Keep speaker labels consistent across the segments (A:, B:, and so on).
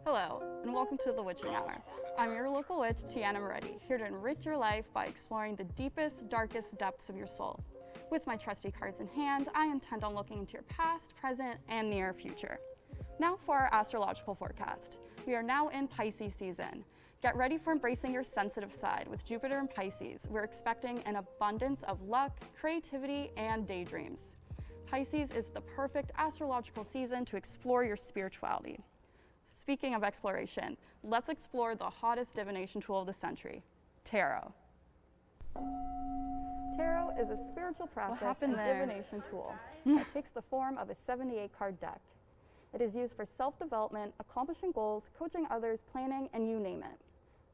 A: Hello, and welcome to the Witching Hour. I'm your local witch, Tiana, here to enrich your life by exploring the deepest, darkest depths of your soul. With my trusty cards in hand, I intend on looking into your past, present, and near future. Now for our astrological forecast. We are now in Pisces season. Get ready for embracing your sensitive side. With Jupiter in Pisces, we're expecting an abundance of luck, creativity, and daydreams. Pisces is the perfect astrological season to explore your spirituality. Speaking of exploration, let's explore the hottest divination tool of the century, tarot. Tarot is a spiritual practice and divination tool that takes the form of a 78-card deck. It is used for self-development, accomplishing goals, coaching others, planning, and you name it.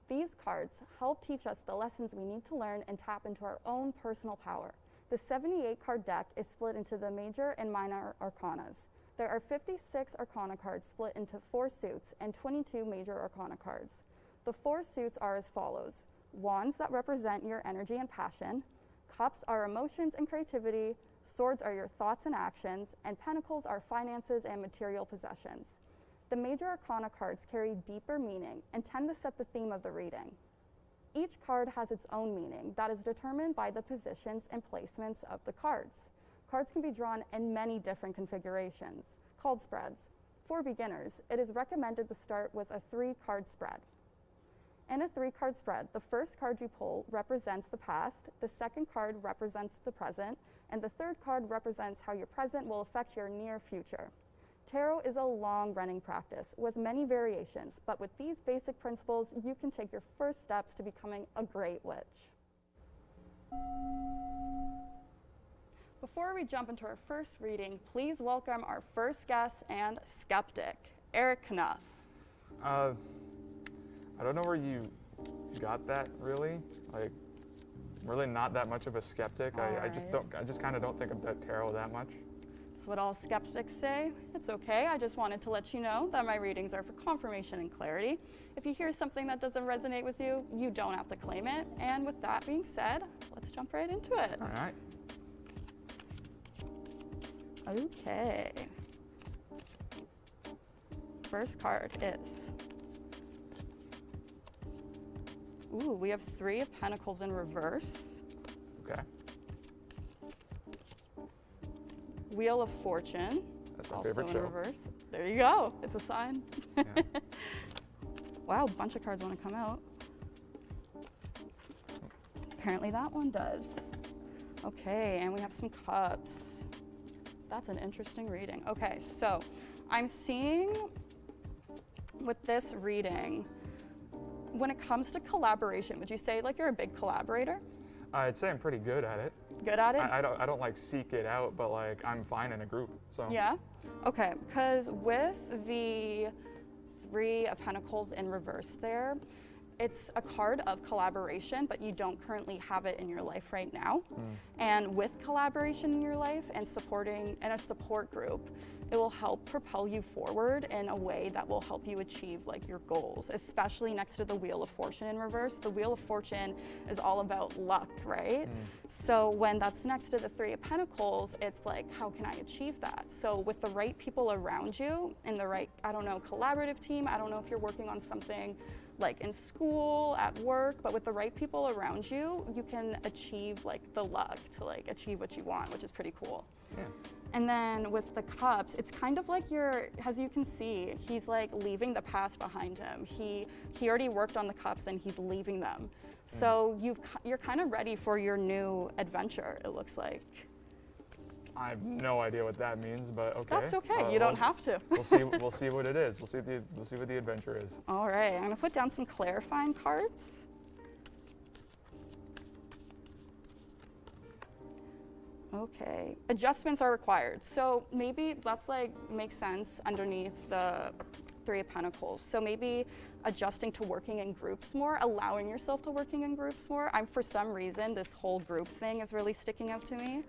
A: These cards help teach us the lessons we need to learn and tap into our own personal power. The 78-card deck is split into the major and minor arcanas. There are 56 arcana cards split into 4 suits and 22 major arcana cards. The 4 suits are as follows: wands that represent your energy and passion, cups are emotions and creativity, swords are your thoughts and actions, and pentacles are finances and material possessions. The major arcana cards carry deeper meaning and tend to set the theme of the reading. Each card has its own meaning that is determined by the positions and placements of the cards. Cards can be drawn in many different configurations, called spreads. For beginners, it is recommended to start with a 3-card spread. In a 3-card spread, the first card you pull represents the past, the second card represents the present, and the third card represents how your present will affect your near future. Tarot is a long-running practice with many variations, but with these basic principles, you can take your first steps to becoming a great witch. Before we jump into our first reading, please welcome our first guest and skeptic, Eric Knuff.
B: I don't know where you got that, really. Like, I'm really not that much of a skeptic. I just kind of don't think about tarot that much.
A: That's what all skeptics say. It's okay. I just wanted to let you know that my readings are for confirmation and clarity. If you hear something that doesn't resonate with you, you don't have to claim it. And with that being said, let's jump right into it.
B: All right.
A: Okay. First card is, we have 3 of Pentacles in reverse.
B: Okay.
A: Wheel of Fortune.
B: That's my
A: also
B: favorite
A: in
B: show.
A: reverse. There you go. It's a sign.
B: Yeah.
A: Wow, a bunch of cards want to come out. Apparently that one does. Okay, and we have some cups. That's an interesting reading. Okay, so I'm seeing with this reading, when it comes to collaboration, would you say like you're a big collaborator?
B: I'd say I'm pretty good at it.
A: Good at it?
B: I don't like seek it out, but like I'm fine in a group. So.
A: Yeah? Okay, because with the 3 of Pentacles in reverse there, it's a card of collaboration, but you don't currently have it in your life right now. And with collaboration in your life and supporting in a support group, it will help propel you forward in a way that will help you achieve like your goals, especially next to the Wheel of Fortune in reverse. The Wheel of Fortune is all about luck, right? So when that's next to the 3 of Pentacles, it's like, how can I achieve that? So with the right people around you and the right, I don't know, collaborative team, I don't know if you're working on something like in school, at work, but with the right people around you, you can achieve like the luck to like achieve what you want, which is pretty cool.
B: Yeah.
A: And then with the cups, it's kind of like as you can see, he's like leaving the past behind him. He already worked on the cups and he's leaving them. So you're kind of ready for your new adventure, it looks like.
B: I have no idea what that means, but okay.
A: That's okay. You don't have to.
B: We'll see what it is. We'll see what the adventure is.
A: All right. I'm gonna put down some clarifying cards. Okay. Adjustments are required. So maybe that's like makes sense underneath the 3 of Pentacles. So maybe adjusting to working in groups more, allowing yourself to working in groups more. For some reason, this whole group thing is really sticking out to me.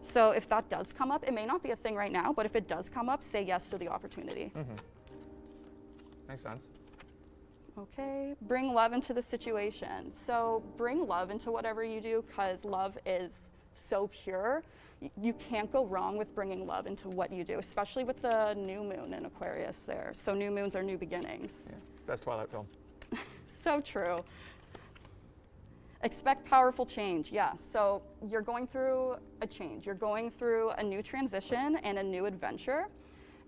A: So if that does come up, it may not be a thing right now, but if it does come up, say yes to the opportunity.
B: Makes sense.
A: Okay, bring love into the situation. So bring love into whatever you do, because love is so pure. You can't go wrong with bringing love into what you do, especially with the new moon in Aquarius there. So new moons are new beginnings.
B: Yeah. Best Twilight film.
A: So true. Expect powerful change, yeah. So you're going through a change. You're going through a new transition and a new adventure.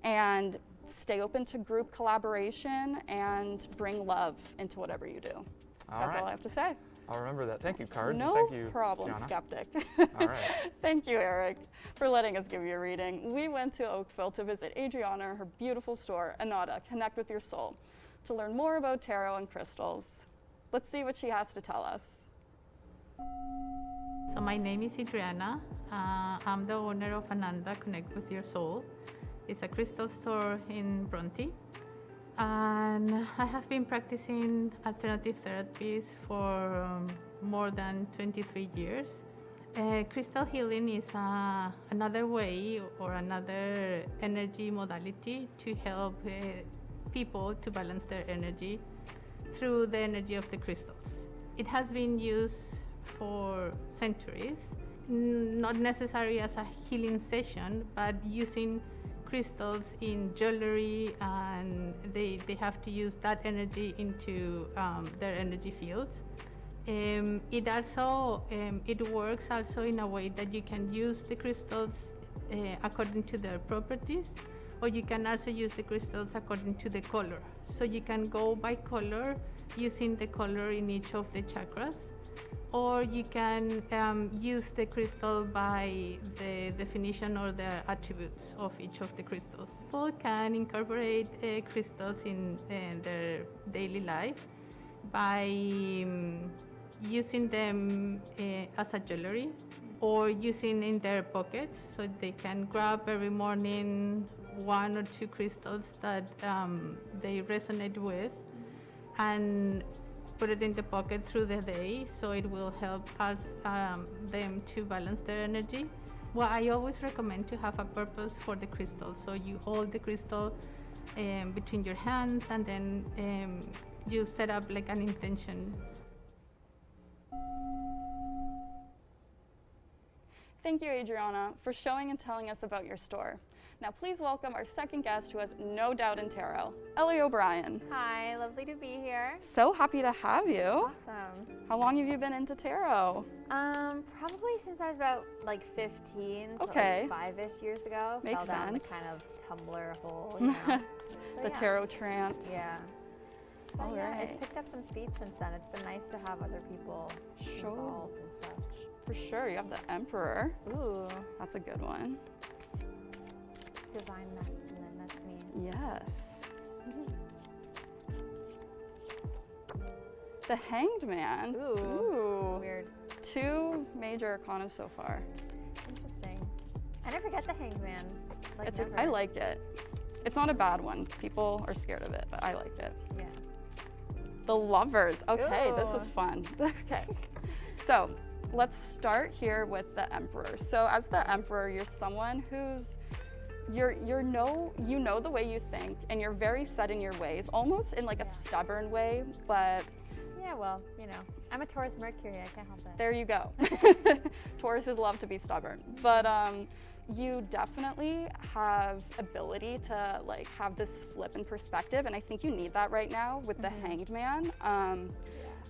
A: And stay open to group collaboration and bring love into whatever you do. That's all I have to say.
B: I'll remember that. Thank you, cards.
A: No
B: Thank you,
A: problem,
B: Tiana.
A: skeptic.
B: All right.
A: Thank you, Eric, for letting us give you a reading. We went to Oakville to visit Adriana, her beautiful store, Anada, Connect with Your Soul, to learn more about tarot and crystals. Let's see what she has to tell us.
C: So my name is Adriana. I'm the owner of Ananda, Connect with Your Soul. It's a crystal store in Bronte. And I have been practicing alternative therapies for more than 23 years. Crystal healing is another way or another energy modality to help people to balance their energy through the energy of the crystals. It has been used for centuries, not necessarily as a healing session, but using crystals in jewelry, and they have to use that energy into their energy fields. It also it works also in a way that you can use the crystals according to their properties, or you can also use the crystals according to the color. So you can go by color, using the color in each of the chakras, or you can use the crystal by the definition or the attributes of each of the crystals. People can incorporate crystals in their daily life by using them as a jewelry, or using in their pockets, so they can grab every morning 1 or 2 crystals that they resonate with and put it in the pocket through the day, so it will help us them to balance their energy. Well, I always recommend to have a purpose for the crystal. So you hold the crystal between your hands, and then you set up like an intention.
A: Thank you, Adriana, for showing and telling us about your store. Now please welcome our second guest who has no doubt in tarot, Ellie O'Brien.
D: Hi, lovely to be here.
A: So happy to have you.
D: Awesome.
A: How long have you been into tarot?
D: Probably since I was about like 15, so
A: Okay.
D: like 5-ish years ago.
A: Makes
D: Fell down the
A: sense.
D: kind of Tumblr hole, you know. So,
A: The
D: yeah.
A: tarot trance.
D: Yeah. But
A: All
D: yeah, it's
A: right.
D: picked up some speed since then. It's been nice to have other people
A: Sure.
D: involved and stuff.
A: For sure, you have the Emperor.
D: Ooh,
A: That's a good one.
D: divine masculine, that's me.
A: Yes. The Hanged Man.
D: Ooh. Weird.
A: 2 major arcana so far.
D: Interesting. I never get the Hanged Man. Like, never.
A: I like it. It's not a bad one. People are scared of it, but I like it.
D: Yeah.
A: The Lovers. Okay, this
D: Ooh.
A: is fun. Okay. So let's start here with the Emperor. So as the Emperor, you're someone who's you know the way you think, and you're very set in your ways, almost in like a stubborn way, but
D: Yeah, well, you know, I'm a Taurus Mercury. I can't help it.
A: there you go. Tauruses love to be stubborn, but you definitely have ability to like have this flip in perspective, and I think you need that right now with the Hanged Man.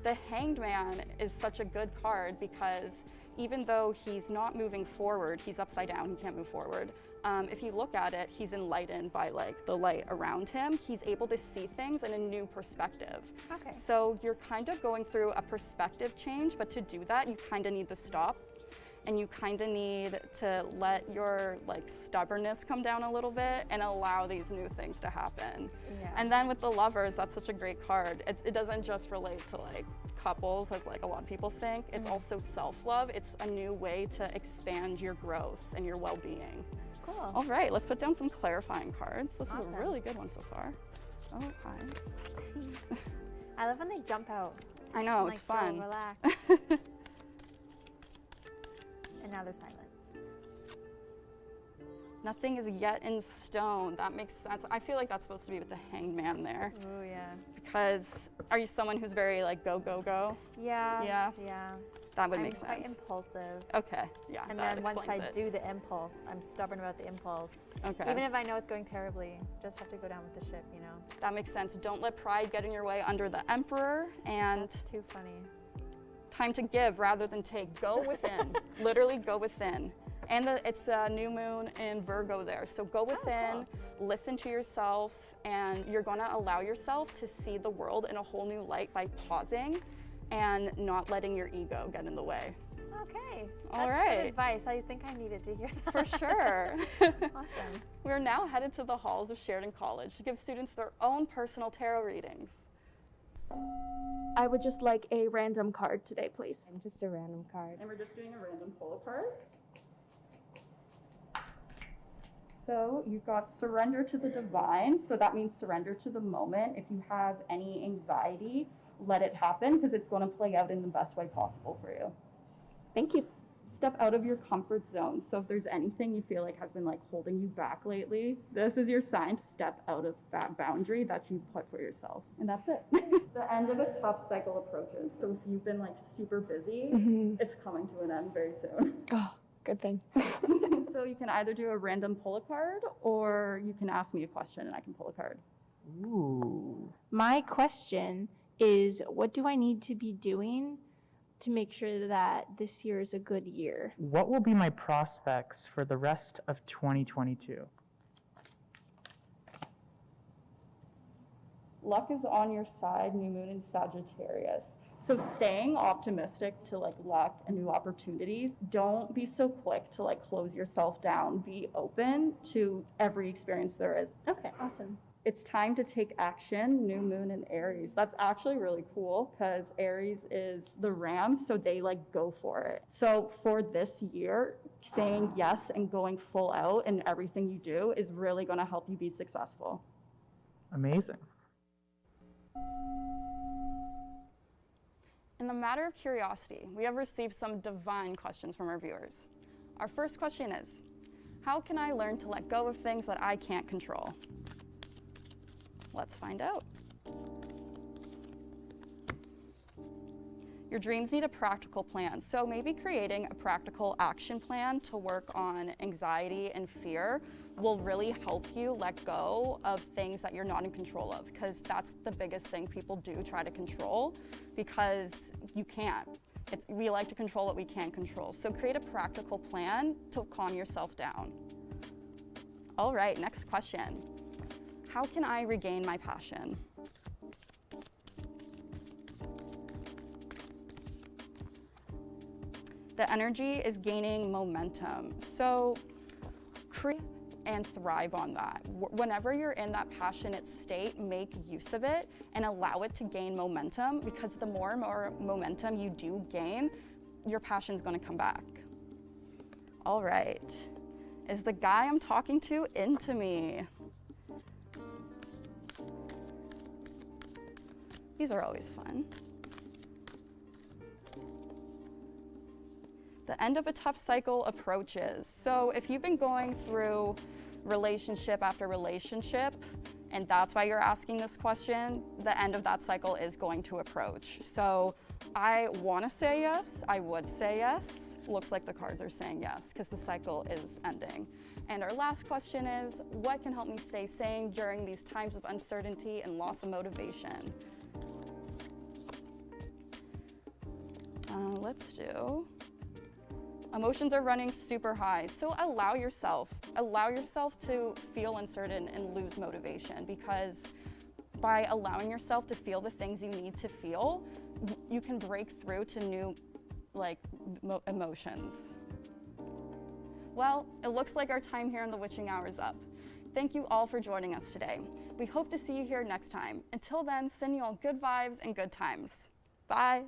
A: The Hanged Man is such a good card because even though he's not moving forward, he's upside down, he can't move forward. If you look at it, he's enlightened by like the light around him. He's able to see things in a new perspective.
D: Okay.
A: So you're kind of going through a perspective change, but to do that, you kind of need to stop, and you kind of need to let your like stubbornness come down a little bit and allow these new things to happen.
D: Yeah.
A: And then with the Lovers, that's such a great card. It doesn't just relate to like couples, as like a lot of people think. It's also self-love. It's a new way to expand your growth and your well-being.
D: Cool.
A: All right, let's put down some clarifying cards. This is
D: Awesome.
A: a really good one so far. Oh, hi.
D: I love when they jump out.
A: I know,
D: and,
A: it's
D: like,
A: fun.
D: feel relaxed. And now they're silent.
A: Nothing is yet in stone. That makes sense. I feel like that's supposed to be with the Hanged Man there,
D: Ooh, yeah.
A: Because are you someone who's very like go, go, go?
D: Yeah.
A: Yeah?
D: Yeah.
A: That would make
D: I'm quite
A: sense.
D: impulsive.
A: Okay, yeah,
D: And
A: that
D: then once I
A: explains it.
D: do the impulse, I'm stubborn about the impulse.
A: Okay.
D: Even if I know it's going terribly, just have to go down with the ship, you know?
A: That makes sense. Don't let pride get in your way under the emperor, and
D: That's too funny.
A: time to give rather than take. Go within. Literally go within. And it's a new moon in Virgo there. So go within, listen to yourself, and you're gonna allow yourself to see the world in a whole new light by pausing and not letting your ego get in the way.
D: Okay.
A: All
D: That's
A: right.
D: good advice. I think I needed to hear that.
A: For sure.
D: Awesome.
A: We're now headed to the halls of Sheridan College to give students their own personal tarot readings.
E: I would just like a random card today, please.
F: Just a random card.
A: And we're just doing a random pull card. So you've got surrender to the divine. So that means surrender to the moment. If you have any anxiety, let it happen because it's going to play out in the best way possible for you.
E: Thank you.
A: Step out of your comfort zone. So if there's anything you feel like has been like holding you back lately, this is your sign to step out of that boundary that you put for yourself. And that's it. The end of a tough cycle approaches. So if you've been like super busy, it's coming to an end very soon.
F: Oh, good thing.
A: So you can either do a random pull a card or you can ask me a question and I can pull a card.
G: Ooh.
E: My question is, what do I need to be doing to make sure that this year is a good year?
G: What will be my prospects for the rest of 2022?
A: Luck is on your side, new moon in Sagittarius. So staying optimistic to like luck and new opportunities, don't be so quick to like close yourself down. Be open to every experience there is.
E: Okay, awesome.
A: It's time to take action, new moon in Aries. That's actually really cool because Aries is the ram, so they like go for it. So for this year, saying yes and going full out in everything you do is really going to help you be successful.
G: Amazing.
A: In the matter of curiosity, we have received some divine questions from our viewers. Our first question is, how can I learn to let go of things that I can't control? Let's find out. Your dreams need a practical plan, so maybe creating a practical action plan to work on anxiety and fear will really help you let go of things that you're not in control of, because that's the biggest thing people do try to control, because you can't. We like to control what we can't control. So create a practical plan to calm yourself down. All right, next question. How can I regain my passion? The energy is gaining momentum. So create and thrive on that. Whenever you're in that passionate state, make use of it and allow it to gain momentum, because the more and more momentum you do gain, your passion's gonna come back. All right. Is the guy I'm talking to into me? These are always fun. The end of a tough cycle approaches. So if you've been going through relationship after relationship, and that's why you're asking this question, the end of that cycle is going to approach. So I want to say yes, I would say yes. Looks like the cards are saying yes, because the cycle is ending. And our last question is, what can help me stay sane during these times of uncertainty and loss of motivation? Let's do, emotions are running super high, so allow yourself to feel uncertain and lose motivation, because by allowing yourself to feel the things you need to feel, you can break through to new emotions. Well, it looks like our time here in the Witching Hour is up. Thank you all for joining us today. We hope to see you here next time. Until then, send you all good vibes and good times. Bye.